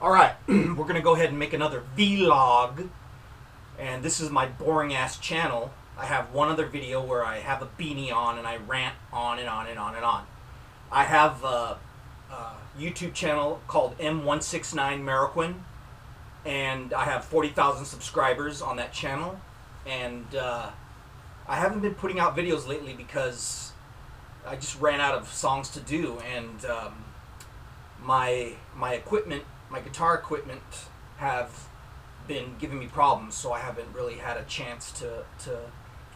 Alright, we're going to go ahead and make another vlog. And this is my boring ass channel. I have one other video where I have a beanie on and I rant on and on and on and on. I have a YouTube channel called M169 Mariquin. And I have 40,000 subscribers on that channel. And I haven't been putting out videos lately because I just ran out of songs to do. And my equipment, my guitar equipment, have been giving me problems, so I haven't really had a chance to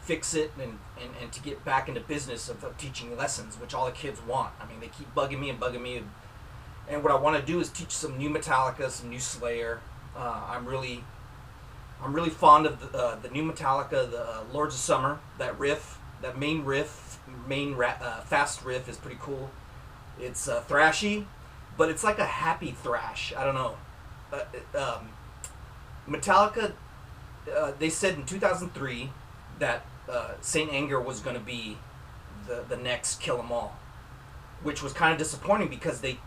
fix it and to get back into business of teaching lessons, which all the kids want. I mean, they keep bugging me, and what I want to do is teach some new Metallica, some new Slayer. I'm really fond of the new Metallica, the Lords of Summer. That riff, that main fast riff is pretty cool. It's thrashy, but it's like a happy thrash. I don't know. Metallica, they said in 2003 that Saint Anger was going to be the next Kill 'Em All, which was kind of disappointing because they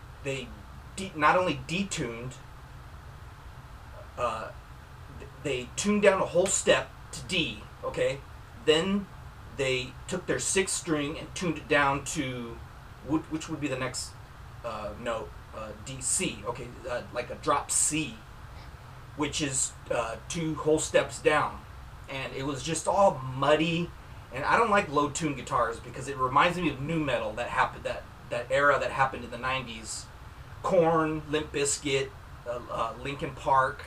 not only detuned, they tuned down a whole step to D, okay? Then they took their sixth string and tuned it down to, which would be the next note, D, C, okay, like a drop C, which is two whole steps down. And it was just all muddy, and I don't like low-tuned guitars because it reminds me of nu metal that happened, that era that happened in the 90s. Korn, Limp Bizkit, Linkin Park.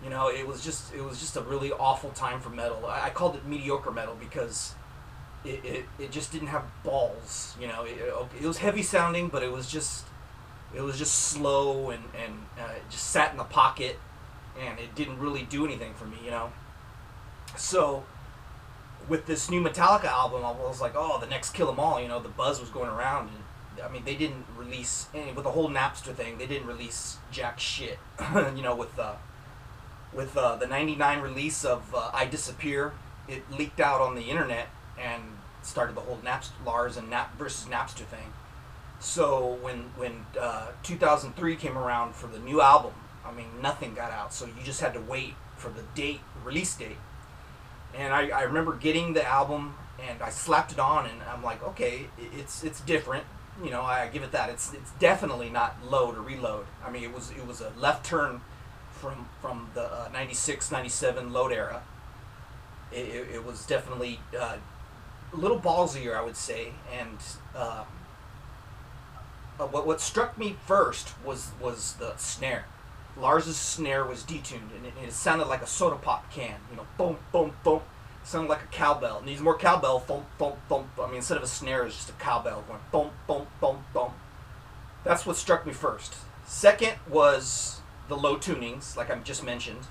You know, it was just a really awful time for metal. I called it mediocre metal because it just didn't have balls. You know, it was heavy sounding, but it was just slow and it just sat in the pocket, and it didn't really do anything for me, you know. So with this new Metallica album, I was like, oh, the next Kill 'Em All, you know, the buzz was going around. And I mean, they didn't release any, with the whole Napster thing, they didn't release jack shit. You know, with the 99 release of I Disappear, it leaked out on the internet and started the whole Lars and versus Napster thing. So when 2003 came around for the new album, I mean, nothing got out. So you just had to wait for the release date. And I remember getting the album and I slapped it on and I'm like, okay, it's different. You know, I give it that. It's definitely not load or reload. I mean, it was a left turn from the 96, 97 load era. It was definitely a little ballsier, I would say. And what struck me first was the snare. Lars's snare was detuned, and it sounded like a soda pop can. You know, boom, boom, boom. It sounded like a cowbell. It needs more cowbell. Boom, boom, boom. I mean, instead of a snare, it's just a cowbell going boom, boom, boom, boom. That's what struck me first. Second was the low tunings, like I just mentioned.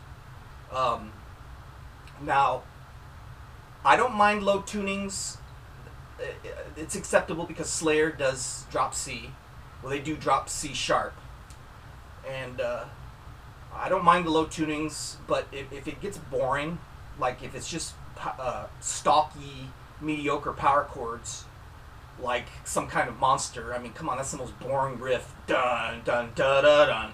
Now, I don't mind low tunings. It's acceptable because Slayer does drop C. Well, they do drop C sharp. And I don't mind the low tunings, but if it gets boring, like if it's just stocky, mediocre power chords, like some kind of monster, I mean, come on, that's the most boring riff. Dun, dun, dun, dun, dun.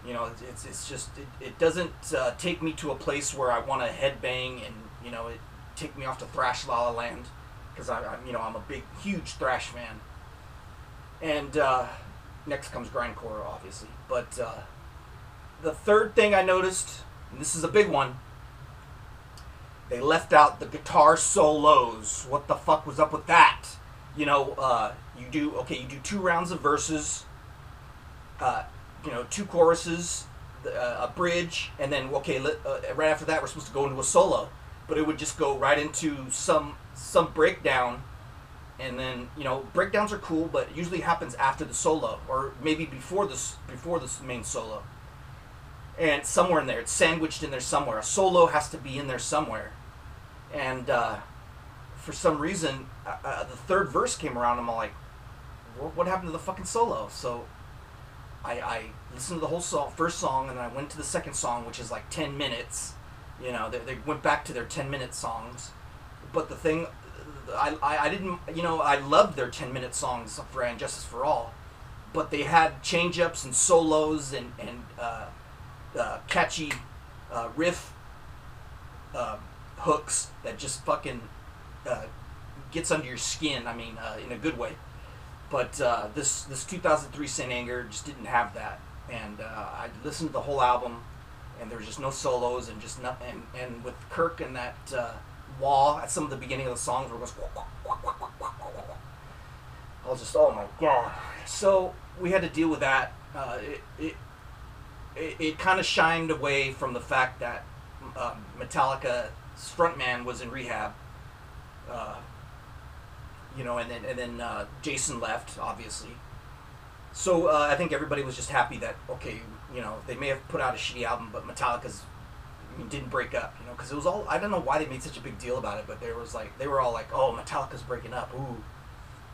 You know, it's just, it doesn't take me to a place where I want to headbang and, you know, it take me off to thrash La La Land, because I'm a big, huge thrash fan. And next comes grindcore, obviously. But the third thing I noticed, and this is a big one, they left out the guitar solos. What the fuck was up with that? You know, you do 2 rounds of verses, you know, 2 choruses, a bridge, and then right after that we're supposed to go into a solo, but it would just go right into some breakdown. And then, you know, breakdowns are cool, but it usually happens after the solo, or maybe before this main solo. And somewhere in there, it's sandwiched in there somewhere. A solo has to be in there somewhere. And for some reason, the third verse came around, and I'm like, what happened to the fucking solo? So I listened to the whole first song, and then I went to the second song, which is like 10 minutes. You know, they went back to their 10-minute songs. But the thing, I didn't, you know, I loved their 10-minute songs for And Justice for All, but they had change-ups and solos and catchy riff hooks that just fucking gets under your skin. I mean, in a good way. But this 2003 Saint Anger just didn't have that. And I listened to the whole album, and there was just no solos and just nothing. And with Kirk and that wah at some of the beginning of the songs where it goes, I was just, oh my god. So we had to deal with that. It kind of shined away from the fact that Metallica's frontman was in rehab. You know, and then Jason left, obviously. So I think everybody was just happy that, okay, you know, they may have put out a shitty album, but Metallica's didn't break up, you know, because it was all, I don't know why they made such a big deal about it, but they were all like, oh, Metallica's breaking up, ooh,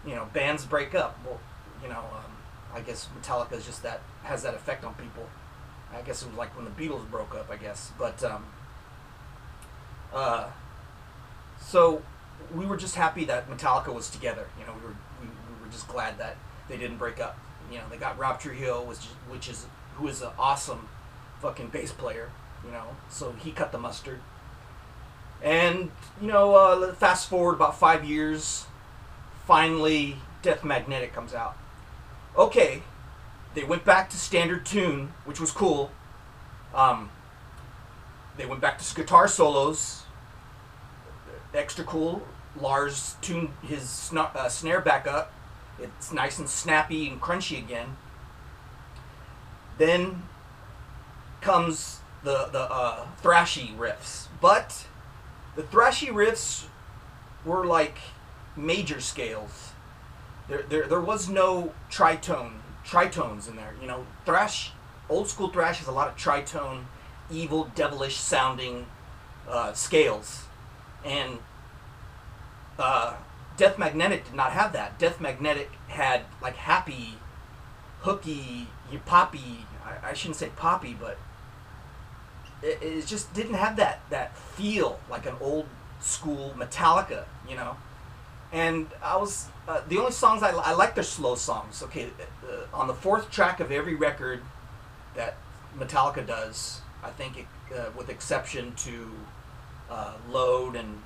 you know, bands break up. Well, you know, I guess Metallica's just has that effect on people. I guess it was like when the Beatles broke up, I guess, but so we were just happy that Metallica was together. You know, we were just glad that they didn't break up. You know, they got Rob Trujillo, who is an awesome fucking bass player. You know, so he cut the mustard. And you know, fast forward about 5 years, finally, Death Magnetic comes out. Okay, they went back to standard tune, which was cool. They went back to guitar solos, extra cool. Lars tuned his snare back up. It's nice and snappy and crunchy again. Then comes the thrashy riffs, but the thrashy riffs were like major scales. There was no tritones in there. You know, thrash, old school thrash has a lot of tritone, evil, devilish sounding scales, and Death Magnetic did not have that. Death Magnetic had like happy, hooky, poppy. I shouldn't say poppy, but it just didn't have that feel like an old school Metallica, you know. And I was the only songs I like their slow songs. Okay, on the fourth track of every record that Metallica does, I think it, with exception to Load and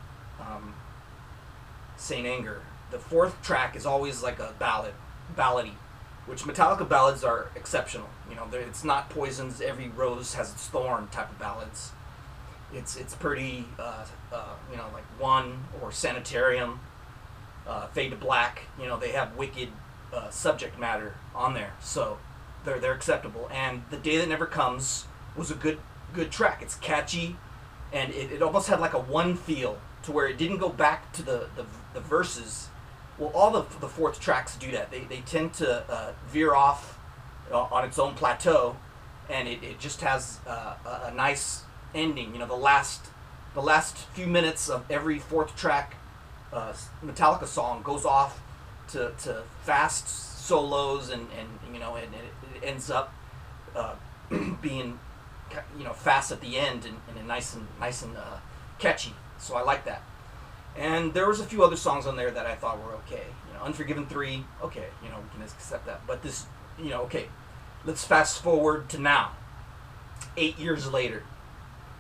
Saint Anger, the fourth track is always like a ballady, which Metallica ballads are exceptional. You know, it's not Poison's Every Rose Has Its Thorn type of ballads. It's pretty, you know, like One or Sanitarium, Fade to Black. You know, they have wicked subject matter on there, so they're acceptable. And The Day That Never Comes was a good track. It's catchy, and it almost had like a one feel to where it didn't go back to the verses. Well, all the fourth tracks do that. They tend to veer off on its own plateau, and it just has a nice ending. You know, the last few minutes of every fourth track Metallica song goes off to fast solos, and you know, and it ends up being, you know, fast at the end and nice and catchy. So I like that. And there was a few other songs on there that I thought were okay. You know, Unforgiven 3, okay, you know, we can accept that. But this, you know, okay, let's fast forward to now, 8 years later.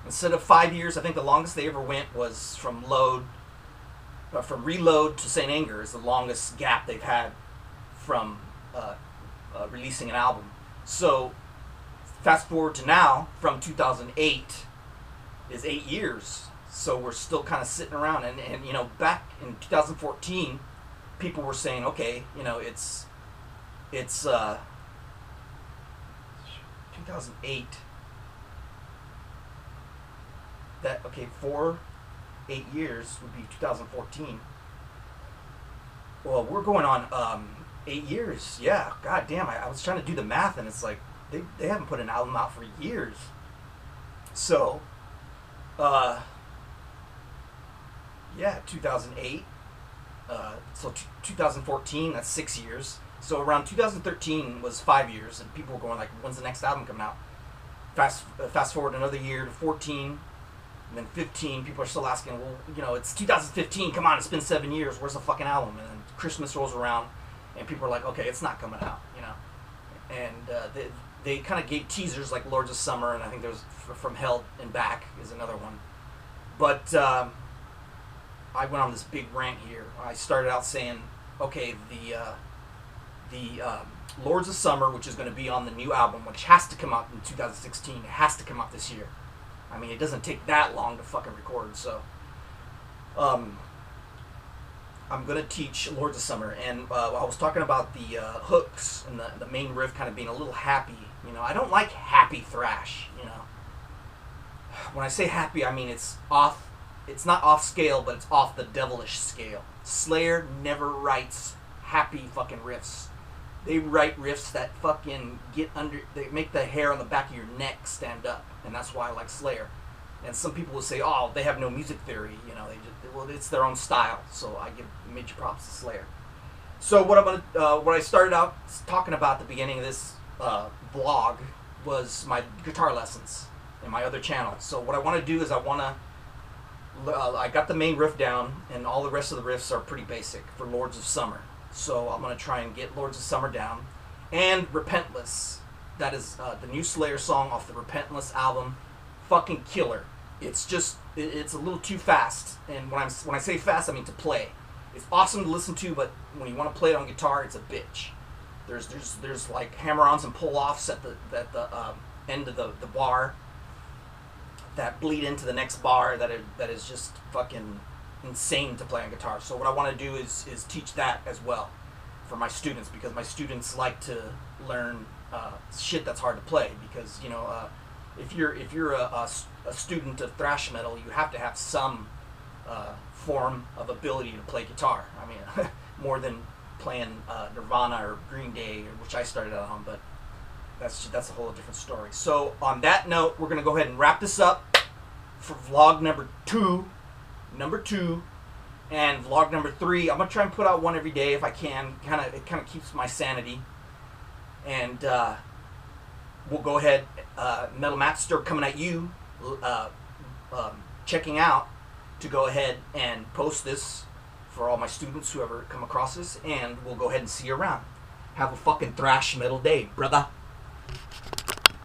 Instead of 5 years, I think the longest they ever went was from Reload to Saint Anger is the longest gap they've had from releasing an album. So fast forward to now, from 2008 is 8 years. So we're still kind of sitting around, and you know, back in 2014, people were saying, okay, you know, it's 2008. That, okay, 8 years would be 2014. Well, we're going on 8 years. Yeah, god damn, I was trying to do the math, and it's like they haven't put an album out for years. So yeah, 2008. So 2014, that's 6 years. So around 2013 was 5 years, and people were going like, when's the next album coming out? Fast forward another year to 14, and then 15, people are still asking, well, you know, it's 2015, come on, it's been 7 years, where's the fucking album? And then Christmas rolls around, and people are like, okay, it's not coming out, you know. and they kind of gave teasers like Lords of Summer, and I think there's From Hell and Back is another one. But I went on this big rant here. I started out saying, okay, the Lords of Summer, which is going to be on the new album, which has to come out in 2016. It has to come out this year. I mean, it doesn't take that long to fucking record, so I'm going to teach Lords of Summer, and I was talking about the hooks and the main riff kind of being a little happy. You know, I don't like happy thrash, you know. When I say happy, I mean it's not off scale, but it's off the devilish scale. Slayer never writes happy fucking riffs. They write riffs that fucking they make the hair on the back of your neck stand up, and that's why I like Slayer. And some people will say, oh, they have no music theory, you know, well, it's their own style, so I give major props to Slayer. So what I started out talking about at the beginning of this vlog was my guitar lessons in my other channel. So what I want to do is I got the main riff down, and all the rest of the riffs are pretty basic for Lords of Summer. So I'm going to try and get Lords of Summer down. And Repentless. That is the new Slayer song off the Repentless album. Fucking killer. It's just, it's a little too fast. And when I say fast, I mean to play. It's awesome to listen to, but when you want to play it on guitar, it's a bitch. There's like hammer-ons and pull-offs at the end of the bar that bleed into the next bar that is just fucking insane to play on guitar. So what I want to do is teach that as well for my students, because my students like to learn shit that's hard to play, because you know if you're a student of thrash metal, you have to have some form of ability to play guitar. I mean more than playing Nirvana or Green Day, which I started out on, but that's a whole different story. So on that note, we're gonna go ahead and wrap this up for vlog number two, and vlog number 3. I'm gonna try and put out one every day if I can. It kind of keeps my sanity. And we'll go ahead. Metal Master coming at you, checking out to go ahead and post this for all my students, whoever come across this, and we'll go ahead and see you around. Have a fucking thrash metal day, brother.